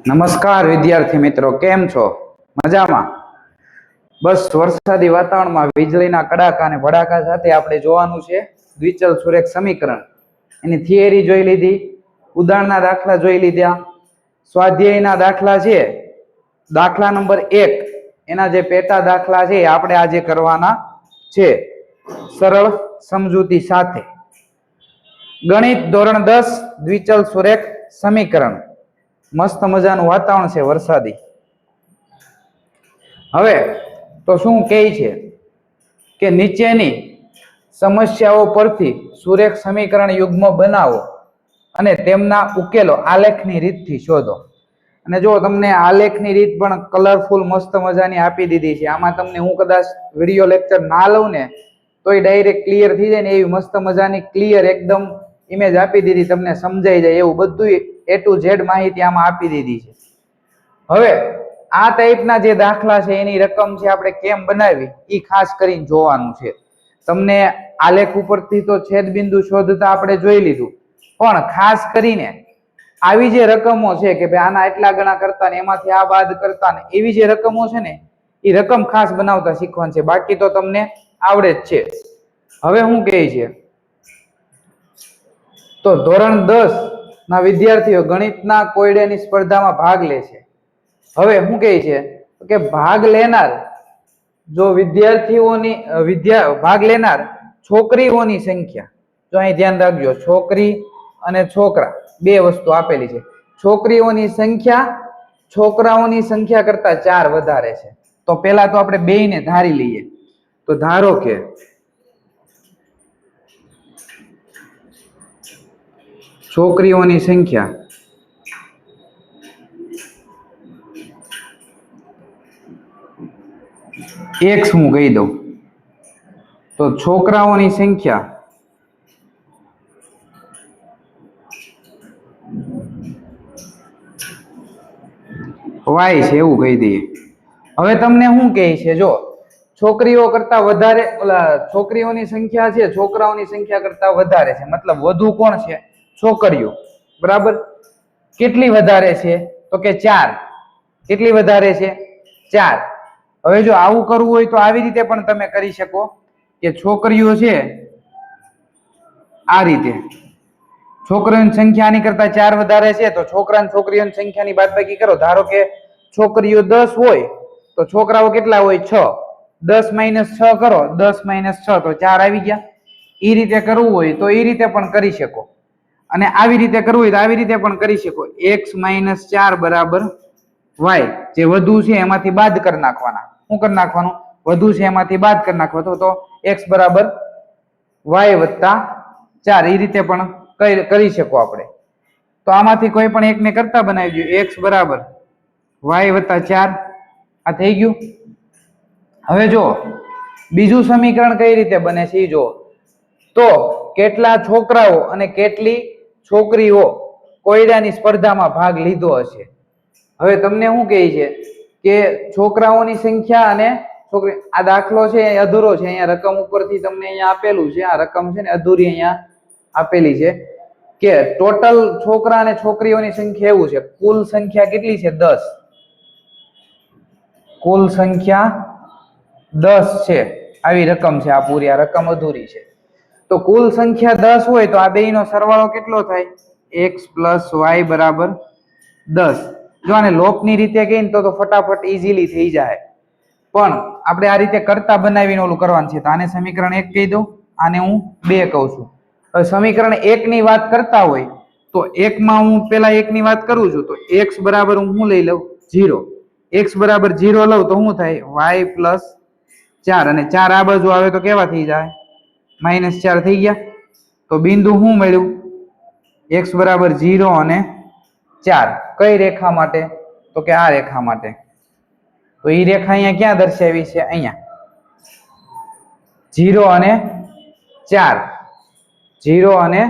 નમસ્કાર વિદ્યાર્થી મિત્રો, કેમ છો? મજામાં? બસ વરસાદી વાતાવરણમાં વીજળીના કડાકા અને ભડાકા સાથે આપણે જોવાનું છે દ્વિચલ સુરેખ સમીકરણ. એની થિયરી જોઈ લીધી, ઉદાહરણના દાખલા જોઈ લીધા, સ્વાધ્યાયના દાખલા છે દાખલા નંબર 1 એના જે પેટા દાખલા છે આપણે આજે કરવાના છે સરળ સમજૂતી સાથે. ગણિત ધોરણ 10 દ્વિચલ સુરેખ સમીકરણ. મસ્ત મજાનું વાતાવરણ છે વરસાદી. હવે તો શું કહે છે કે નીચેની સમસ્યાઓ પરથી સુરેખ સમીકરણ યુગ્મ બનાવો અને તેમના ઉકેલો આલેખની રીતથી શોધો. અને જો તમને આલેખની રીત પણ કલરફુલ મસ્ત મજાની આપી દીધી છે. આમાં તમને હું કદાચ વિડીયો લેક્ચર ના લઉં ને તોય ડાયરેક્ટ ક્લિયર થઈ જાય ને એવી મસ્ત મજાની ક્લિયર એકદમ ઇમેજ આપી દીધી, તમને સમજાઈ જાય એવું બધું A to Z માહિતી આમાં આપી દીધી છે. હવે આ ટાઈપના જે દાખલા છે એની રકમ છે આપણે કેમ બનાવી એ ખાસ કરીને જોવાનું છે. તમને આલેખ ઉપરથી તો છેદબિંદુ શોધતા આપણે જોઈ લીધું, પણ ખાસ કરીને આવી જે રકમો છે કે ભાઈ આના એટલા ગણા કરતા ને એમાંથી આ બાદ કરતા ને એવી જે રકમો છે ને એ રકમ ખાસ બનાવતા શીખવાનું છે, બાકી તો તમને આવડે જ છે. હવે હું કહે છે તો ધોરણ 10 ના વિદ્યાર્થીઓ ગણિતના કોયડાની સ્પર્ધામાં ભાગ લે છે. હવે શું કહે છે કે ભાગ લેનાર જો વિદ્યાર્થીઓની ભાગ લેનાર છોકરીઓની સંખ્યા, જો અહીં ધ્યાન રાખજો, છોકરી અને છોકરા બે વસ્તુ આપેલી છે. છોકરીઓની સંખ્યા છોકરાઓની સંખ્યા કરતા 4 વધારે છે. તો પેલા તો આપણે બેયને ધારી લઈએ. તો ધારો કે છોકરીઓની સંખ્યા x હું કહી દઉં, તો છોકરાઓની સંખ્યા y છે એવું કહી દઈએ. હવે તમને શું કહે છે, જો છોકરીઓ કરતા વધારે છોકરીઓની સંખ્યા છે છોકરાઓની સંખ્યા કરતા વધારે છે, મતલબ વધુ કોણ છે? છોકરીઓ. બરાબર. કેટલી વધારે છે? તો કે 4. કેટલી વધારે છે? 4. હવે જો આવું કરવું હોય તો આવી રીતે પણ તમે કરી શકો કે છોકરીઓ છે આ રીતે, છોકરીઓની સંખ્યા આની કરતા 4 વધારે છે તો છોકરા અને છોકરીઓની સંખ્યાની બાદબાકી કરો. ધારો કે છોકરીઓ 10 હોય તો છોકરાઓ કેટલા હોય? 6. 10 - 6 કરો, 10 - 6 તો 4 આવી ગયા. એ રીતે કરવું હોય તો એ રીતે પણ કરી શકો, અને આવી રીતે કરવું હોય તો આવી રીતે પણ કરી શકો. x - 4 બરાબર y. જે વધુ છે એમાંથી બાદ કરી નાખવાના. શું કરી નાખવાનું? વધુ છે એમાંથી બાદ કરી નાખવા. તો x બરાબર y વત્તા 4 એ રીતે પણ કરી શકો આપણે. તો આમાંથી કોઈ પણ એકને કરતા બનાવી દો. x બરાબર y વત્તા 4 આ થઈ ગયું. હવે જો બીજું સમીકરણ કઈ રીતે બને છે એ જો. તો કેટલા છોકરાઓ અને કેટલી છોકરીઓ કોયડાની સ્પર્ધામાં ભાગ લીધો હશે. હવે તમને શું કહે છે કે છોકરાઓની સંખ્યા અને છોકરી, આ દાખલો છે એ અધૂરો છે. અહીંયા રકમ ઉપરથી તમને અહીંયા આપેલું છે, આ રકમ છે ને અધૂરી અહીંયા આપેલી છે કે ટોટલ છોકરા અને છોકરીઓની સંખ્યા એવું છે. કુલ સંખ્યા કેટલી છે? 10. કુલ સંખ્યા 10 છે. આવી રકમ છે આ પૂરી, આ રકમ અધૂરી છે. તો કુલ સંખ્યા 10 હોય તો આ બેયનો સરવાળો કેટલો થાય? x + y બરાબર 10. જો આને લોપની રીતે કહીને તો ફટાફટ ઈઝીલી થઈ જાય, પણ આપણે આ રીતે કરતા બનાવીને ઓલું કરવાનું છે. તો આને સમીકરણ 1 કહી દઉં, આને હું 2 કહું છું. હવે સમીકરણ 1 ની વાત કરતા હોય તો 1 માં હું પેલા 1 ની વાત કરું છું. તો x બરાબર હું લઈ લઉં 0. x બરાબર 0 લઉં તો શું થાય? y + 4, અને 4 આ બાજુ આવે તો કેવા થઈ જાય? -4 થઈ ગયા. તો બિંદુ શું મળ્યું? x બરાબર 0 અને 4. કઈ રેખા માટે? તો કે આ રેખા માટે. તો એ રેખા અહીંયા ક્યાં દર્શાવી છે? અહીંયા 0 અને 4. 0 અને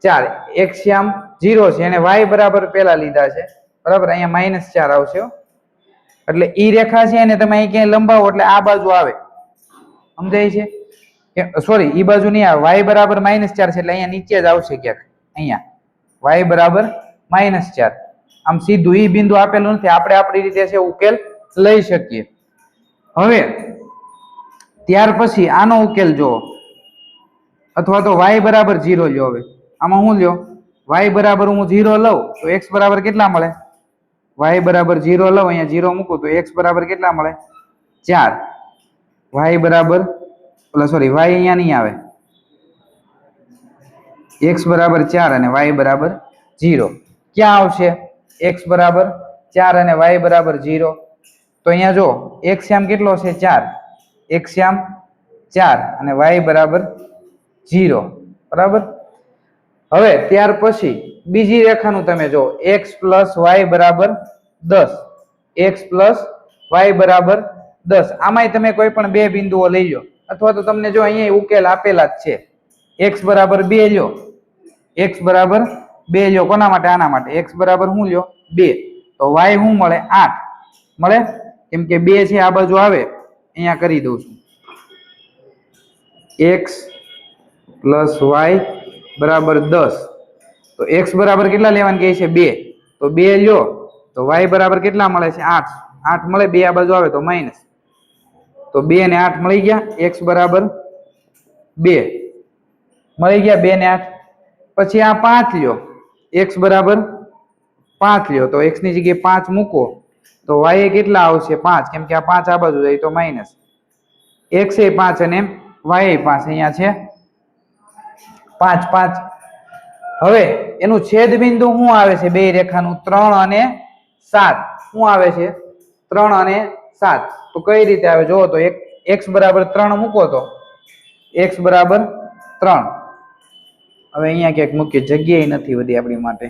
4. x આમ 0 છે અને y બરાબર પેલા લીધા છે. બરાબર. અહીંયા -4 આવશે, એટલે ઈ રેખા છે અને તમે અહીં ક્યાંય લંબાવો એટલે આ બાજુ આવે. સમજાય છે? સોરી, ઈ બાજુ નહીં આવે. y બરાબર -4 છે એટલે અહીંયા નીચે જ આવશે ક્યાંક. અહીંયા y બરાબર -4. આમ સીધું ઈ બિંદુ આપેલું નથી, આપણે આપણી રીતે છે ઉકેલ લઈ શકીએ. હવે ત્યાર પછી આનો ઉકેલ જો, અથવા તો y બરાબર 0 લ્યો. હવે આમાં હું લ્યો, y બરાબર હું 0 લઉં તો x બરાબર કેટલા મળે? y બરાબર 0 લઉં, અહીંયા 0 મૂકું તો x બરાબર કેટલા મળે? 4. y બરાબર સોરી y અહીંયા નહીં આવે, x બરાબર 4 અને y બરાબર 0. ક્યાં આવશે x બરાબર 4 અને y બરાબર 0? તો અહીંયા જો x શ્યામ કેટલો છે? 4. x શ્યામ 4 અને y બરાબર 0. બરાબર. હવે ત્યાર પછી બીજી રેખાનું તમે જો, x પ્લસ y બરાબર 10. x પ્લસ y બરાબર 10. આમાંય તમે કોઈ પણ બે બિંદુઓ લઈ લો, અથવા તો તમને જો અહીંયા ઉકેલ આપેલા જ છે. x બરાબર 2 લ્યો, x બરાબર 2 લ્યો. કોના માટે? આના માટે. x બરાબર શું લ્યો? 2. તો y શું મળે? 8 મળે, કેમ કે 2 છે આ બાજુ આવે. અહીંયા કરી દઉં છું, x પ્લસ y બરાબર 10. તો x બરાબર કેટલા લેવાનું કહે છે? 2. તો 2 લ્યો તો y બરાબર કેટલા મળે છે? 8. 8 મળે, 2 આ બાજુ આવે તો માઇનસ. તો 2 ને 8 મળી ગયા. x બરાબર 2 મળી ગયા. 2 ને 8. પછી આ 5 લ્યો, x બરાબર 5 લ્યો તો x ની જગ્યાએ 5 મૂકો તો y એ કેટલા આવશે? 5, કેમ કે આ 5 આ બાજુ જાય તો માઇનસ. x એ 5 અને y એ 5, અહીંયા છે 5 5. હવે એનું છેદ બિંદુ શું આવે છે? બે રેખાનું 3 અને 7. શું આવે છે? 3 અને 7. તો કઈ રીતે આવે જોવો તો, x બરાબર 3 મૂકો તો x બરાબર 3. હવે અહીંયા ક્યાંક મૂકીએ, જગ્યાએ નથી વધી આપણી માટે.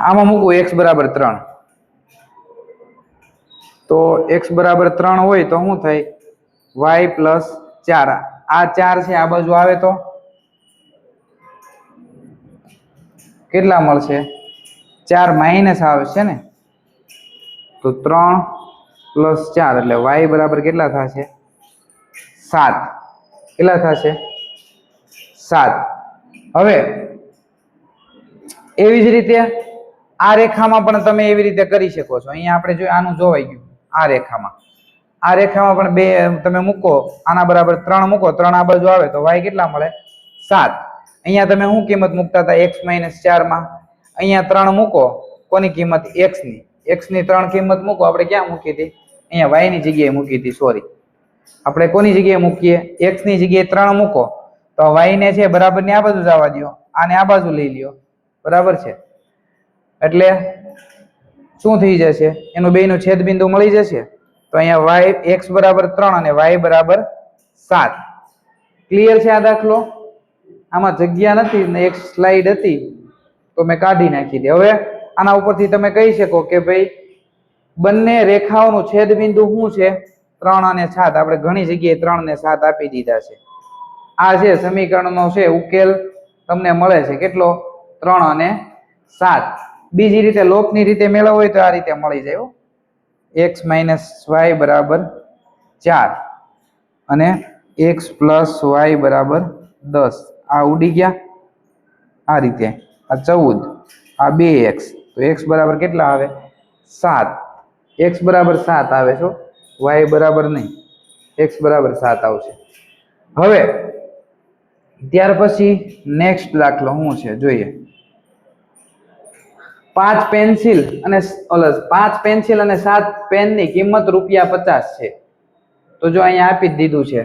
આમાં મૂકવું x બરાબર 3. તો x બરાબર 3 હોય તો શું થાય? y plus 4. આ 4 છે આ બાજુ આવે તો કેટલા મળશે? 4 માઇનસ આવે છે ને, તો 3 પ્લસ 4 એટલે y બરાબર કેટલા થશે? 7. કેટલા થશે? 7. હવે એવી જ રીતે આ રેખામાં પણ તમે એવી રીતે કરી શકો છો. અહીંયા આપણે જો આનું જોવાઈ ગયું, આ રેખામાં પણ બે તમે મૂકો, આના બરાબર 3 મૂકો, 3 આ બાજુ આવે તો y કેટલા મળે? 7. અહીંયા તમે શું કિંમત મૂકતા હતા? x - 4 માં અહીંયા 3 મૂકો. કોની કિંમત? x ની. x ની 3 કિંમત મૂકો. આપણે ક્યાં મૂકી હતી? અહીંયા y ની જગ્યાએ મૂકી હતી. સોરી, આપણે કોની જગ્યાએ મૂકીએ? x ની જગ્યાએ 3 મૂકો તો y ને છે બરાબર ને આ બાજુ જવા દો, આને આ બાજુ લઈ લ્યો. બરાબર છે, એટલે શું થઈ જશે? એનું બેયનું છેદ બિંદુ મળી જશે. તો અહીંયા y x બરાબર 3 અને y બરાબર 7. ક્લિયર છે આ દાખલો? આમાં જગ્યા નથી ને એક સ્લાઇડ હતી તો મેં કાઢી નાખી દે. હવે આના ઉપરથી તમે કહી શકો કે ભાઈ બંને રેખાઓનું છેદ બિંદુ શું છે? 3 અને 7. આપણે ઘણી જગ્યાએ 3 ને 7 આપી દીધા છે. આ છે સમીકરણનો છે ઉકેલ તમને મળે છે. કેટલો? 3 અને 7. બીજી રીતે લોકની રીતે મેળવવો હોય તો આ રીતે મળી જાય. x - y બરાબર 4 અને x પ્લસ y બરાબર 10. આ ઉડી ગયા આ રીતે. આ 14, આ 2x. તો x બરાબર કેટલા આવે? 7. x બરાબર 7 આવે છો, y બરાબર નહીં. x બરાબર 7 આવશે. હવે ત્યાર પછી નેક્સ્ટ દાખલો શું છે જોઈએ. 5 પેન્સિલ અને 7 પેનની કિંમત ₹50 છે. તો જો અહીંયા આપી જ દીધું છે.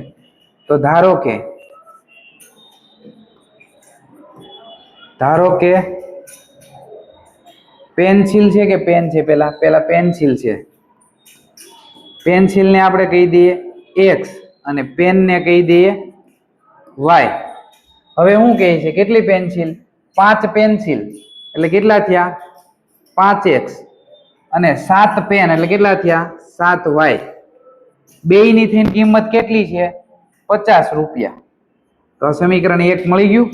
તો ધારો કે પેન્સિલ છે કે પેન છે? પેલા પેન્સિલ છે. પેન્સિલ ને આપણે કહી દઈએ x અને પેન ને કહી દઈએ y. હવે શું કહે છે? કેટલી પેન્સિલ? 5 પેન્સિલ એટલે કેટલા થયા? 5x અને 7 પેન એટલે કેટલા થયા? 7y. બેયની થઈને કિંમત કેટલી છે? ₹50. તો આ સમીકરણ 1 મળી ગયું.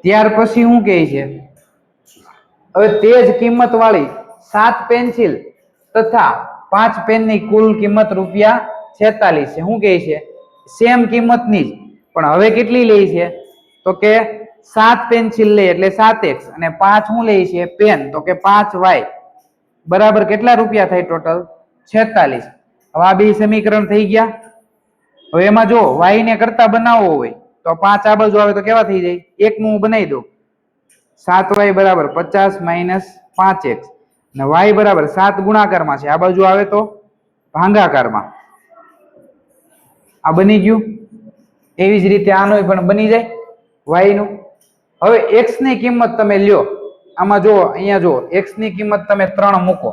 ત્યાર પછી શું કહે છે? હવે તે જ કિંમત વાળી 7 પેન્સિલ તથા 5 પેનની કુલ કિંમત ₹46 છે. શું કહે છે? સેમ કિંમતની જ, પણ હવે કેટલી લે છે? તો કે 7 પેન્સિલ લે એટલે 7x અને 5 હું લઈ છે પેન, તો કે 5y બરાબર કેટલા રૂપિયા થાય ટોટલ 46. હવે આ બે સમીકરણ થઈ ગયા. હવે એમાં જો y ને કરતા બનાવવો હોય તો 5 આ બાજુ આવે તો કેવા થઈ જાય, એક નું બનાવી દો 7y બરાબર 50 - 5x અને y બરાબર 7 ગુણાકારમાં છે, આ બાજુ આવે તો ભાગાકારમાં. આ બની ગયું. એવી જ રીતે આનું પણ બની જાય y નું. હવે x ની કિંમત તમે લ્યો, આમાં જો અહીંયા જો x ની કિંમત તમે 3 મૂકો.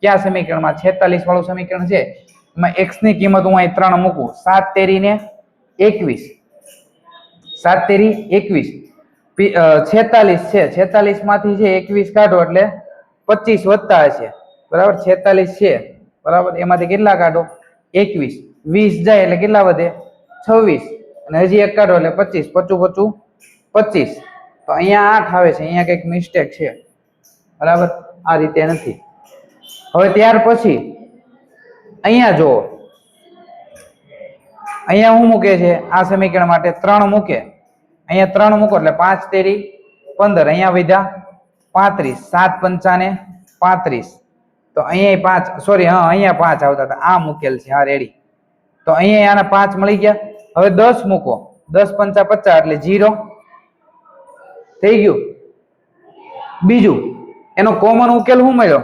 ક્યાં સમીકરણમાં 46 વાળું સમીકરણ છે એમાં x ની કિંમત હું અહીં 3 મૂકું. 7 તેરી ને 21, 7 તેરી 21, 46 છે, 46 માંથી છે 21 કાઢો એટલે 25 વધતા હશે બરાબર. 46 છે બરાબર, એમાંથી કેટલા કાઢો 21, 20 જાય એટલે કેટલા વધે 26 અને હજી એક કાઢો એટલે 25, 25 25. તો અહીંયા 8 આવે છે, અહીંયા કંઈક મિસ્ટેક છે બરાબર, આ રીતે નથી. હવે ત્યાર પછી અહીંયા જો અહીંયા હું મૂકે છે આ સમીકરણ માટે 3 મૂકે, અહીંયા 3 મૂકો એટલે 5 તેરી 15, અહીંયા વધ્યા 35, 7 પંચાને 35. તો અહીંયા 5 સોરી હા અહીંયા 5 આવતા હતા, આ મૂકેલ છે હા રેડી. તો અહીંયા આના 5 મળી ગયા. હવે 10 મૂકો, 10 પંચા 50 એટલે 0 થઈ ગયું. બીજું એનો કોમન ઉકેલ શું મળ્યો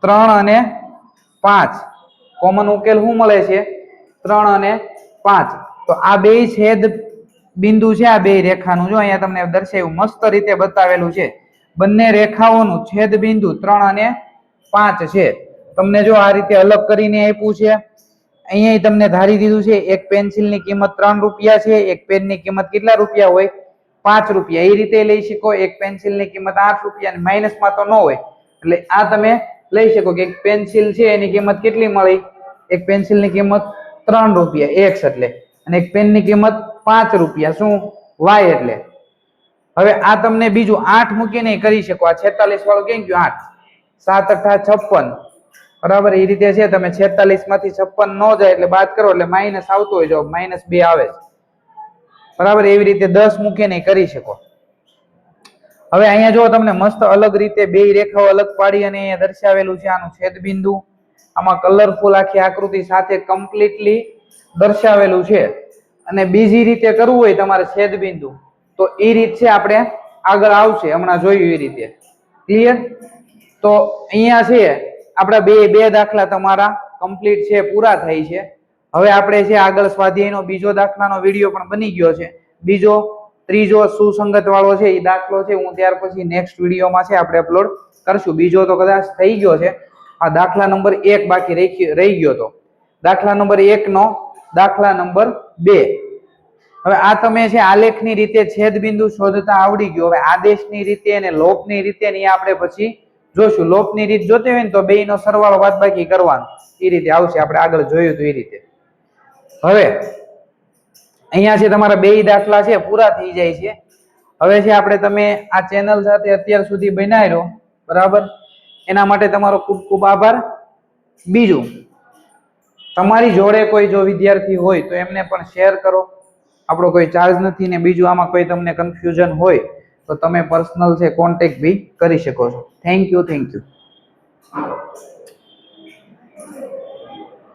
3 અને 5. કોમન ઉકેલ શું મળે છે 3 અને 5. તો આ બે છેદ બિંદુ છે, આ બે રેખાનું જો અહીંયા તમને દર્શાવ્યું મસ્ત રીતે બતાવેલું છે. બંને રેખાઓનું છેદ બિંદુ 3 અને 5 છે. તમને જો આ રીતે અલગ કરીને આપ્યું છે. અહીંયા તમને ધારી દીધું છે એક પેન્સિલની કિંમત 3 રૂપિયા છે, એક પેનની કિંમત કેટલા રૂપિયા હોય 5 રૂપિયા. એ રીતે લઈ શકો. એક પેન્સિલની કિંમત 8 રૂપિયા અને માઇનસમાં તો ન હોય એટલે આ તમે લઈ શકો કે એક પેન્સિલ છે એની કિંમત કેટલી મળી, એક પેન્સિલની કિંમત 3 રૂપિયા x એટલે, અને એક પેનની કિંમત 5 રૂપિયા શું y એટલે. હવે આ તમને બીજું 8 મૂકીને કરી શકો. આ 46 વાળું કેમ ગયું 8, 7 × 8 = 56 બરાબર. એ રીતે છે તમે 46 માંથી 56 ન જાય એટલે બાદ કરો એટલે માઇનસ આવતો હોય, જો -2 આવે બરાબર. એવી રીતે 10 મૂકીને કરી શકો. હવે અહીંયા જો તમને મસ્ત અલગ રીતે બે રેખાઓ અલગ પાડી અને અહીંયા દર્શાવેલું છે આનું છેદ બિંદુ. આમાં કલરફુલ આખી આકૃતિ સાથે કમ્પ્લીટલી દર્શાવેલું છે. અને બીજી રીતે કરવું હોય તમારે છેદ બિંદુ તો એ રીત છે આપણે આગળ આવશે, હમણાં જોયું એ રીતે. ક્લિયર? તો અહીંયા છે આપણા બે દાખલા તમારા કમ્પ્લીટ છે, પૂરા થઈ છે. હવે આપણે છે આગળ સ્વાધ્યાયનો બીજો દાખલાનો વિડીયો પણ બની ગયો છે. બીજો ત્રીજો સુસંગત વાળો છે એ દાખલો છે હું ત્યાર પછી નેક્સ્ટ વિડીયોમાં છે આપણે અપલોડ કરશું. બીજો તો કદાચ થઈ ગયો છે. આ દાખલા નંબર 1 બાકી રહી ગયો તો દાખલા નંબર 1 નો દાખલા નંબર 2. હવે આ તમે છે આલેખની રીતે છેદ બિંદુ શોધતા આવડી ગયો. હવે આદેશની રીતે અને લોપની રીતે ને આપણે પછી જોશું. લોપની રીત જોતી હોય ને તો બેયનો સરવાળો બાદબાકી કરવાનો, એ રીતે આવશે. આપણે આગળ જોયું તો એ રીતે. હવે અહીંયા છે તમારા બે દાખલા છે પૂરા થઈ જાય છે. હવે છે આપણે તમે આ ચેનલ સાથે અત્યાર સુધી બનાવી રહ્યો બરાબર, એના માટે તમારો ખૂબ ખૂબ આભાર. બીજું તમારી જોડે કોઈ જો વિદ્યાર્થી હોય તો એમને પણ શેર કરો, આપણો કોઈ ચાર્જ નથી. ને બીજું આમાં કોઈ તમને કન્ફ્યુઝન હોય તો તમે પર્સનલ છે કોન્ટેક્ટ બી કરી શકો છો. Thank you.